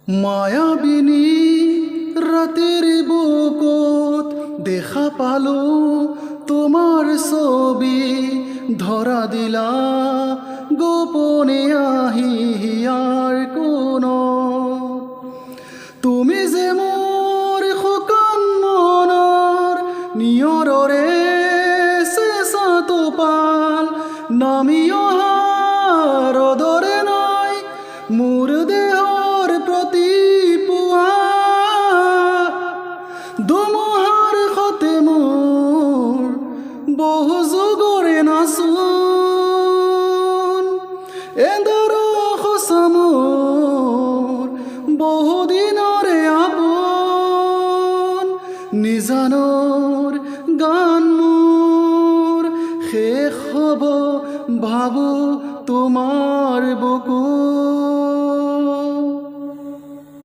মায়াবিনী রাতের বুকত দেখা পালো তোমার ছবি ধরা দিলা গোপনে আহিয়ার কোন তুমি যে মোর শুকান মনৰ নিয়ৰৰে চেঁচা টোপাল নামি অহাৰ দৰে নাই মোৰ দেহৰ প্ৰতি পুৱা ধুমুহাৰ সতে মোৰ বহু যুগৰে নাচোন এন্দৰ সঁচা মোৰ বহুদিনৰে আপোন নিজানৰ গান মোৰ শেষ হ'ব ভাবো তোমাৰ বুকু